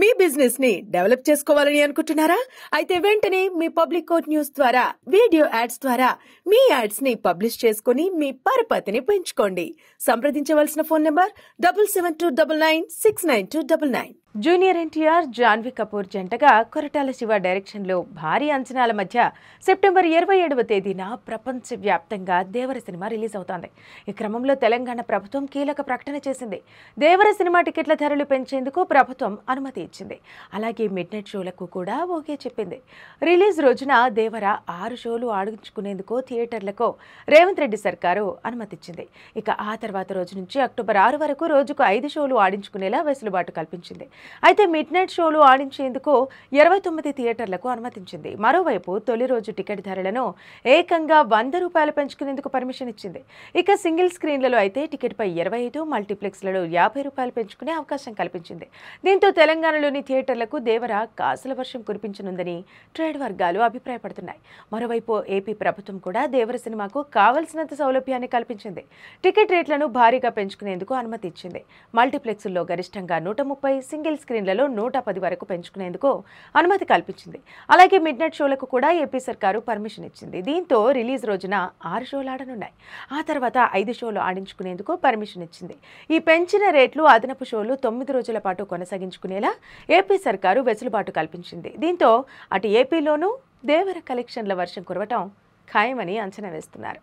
మీ business ని develop చేసుకోవాలని అనుకుంటున్నారా? అయితే వెంటనే మీ పబ్లిక్ కోట్ న్యూస్ ద్వారా వీడియో యాడ్స్ ద్వారా మీ యాడ్స్ ని పబ్లిష్ చేసుకుని మీ పరపతిని పెంచుకోండి. సంప్రదించవలసిన phone number 7729969299. Junior NTR, Janhvi Kapoor జంటగా కొరటాల శివ డైరెక్షన్లో భారీ అంచనాల మధ్య సెప్టెంబర్ 27వ తేదీన ప్రపంచవ్యాప్తంగా దేవర సినిమా రిలీజ్ అవుతోంది. ఈ క్రమంలో తెలంగాణ ప్రభుత్వం కీలక ప్రకటన చేసింది. దేవర సినిమా టికెట్ల ధరలు పెంచేందుకు ప్రభుత్వం అనుమతి ఇచ్చింది. అలాగే మిడ్ నైట్ షోలకు కూడా ఓకే చెప్పింది. రిలీజ్ రోజున దేవర 6 షోలు ఆడించుకునేందుకు థియేటర్లకు రేవంత్ రెడ్డి సర్కారు అనుమతిచ్చింది. ఇక ఆ తర్వాత రోజు నుంచి అక్టోబర్ 6 వరకు రోజుకు 5 షోలు ఆడించుకునేలా వెసులుబాటు కల్పించింది. అయితే మిడ్ నైట్ షోలు ఆడించేందుకు 29 థియేటర్లకు అనుమతించింది. మరోవైపు తొలి రోజు టికెట్ ధరలను ఏకంగా ₹100 పెంచుకునేందుకు పర్మిషన్ ఇచ్చింది. ఇక సింగిల్ స్క్రీన్లలో అయితే టికెట్పై 25, మల్టీప్లెక్స్లలో ₹50 పెంచుకునే అవకాశం కల్పించింది. దీంతో తెలంగాణలోని థియేటర్లకు దేవర కాసుల వర్షం కురిపించనుందని ట్రేడ్ వర్గాలు అభిప్రాయపడుతున్నాయి. మరోవైపు ఏపీ ప్రభుత్వం కూడా దేవర సినిమాకు కావలసినంత సౌలభ్యాన్ని కల్పించింది. టికెట్ రేట్లను భారీగా పెంచుకునేందుకు అనుమతి ఇచ్చింది. మల్టీప్లెక్స్లో గరిష్టంగా 130, సింగిల్ స్క్రీన్లలో 110 వరకు పెంచుకునేందుకు అనుమతి కల్పించింది. అలాగే మిడ్ నైట్ షోలకు కూడా ఏపీ సర్కారు పర్మిషన్ ఇచ్చింది. దీంతో రిలీజ్ రోజున 6 షోలు ఆడనున్నాయి. ఆ తర్వాత 5 షోలు ఆడించుకునేందుకు పర్మిషన్ ఇచ్చింది. ఈ పెంచిన రేట్లు అదనపు షోలు 9 రోజుల పాటు కొనసాగించుకునేలా ఏపీ సర్కారు వెసులుబాటు కల్పించింది. దీంతో అటు ఏపీలోనూ దేవర కలెక్షన్ల వర్షం కురవటం ఖాయమని అంచనా వేస్తున్నారు.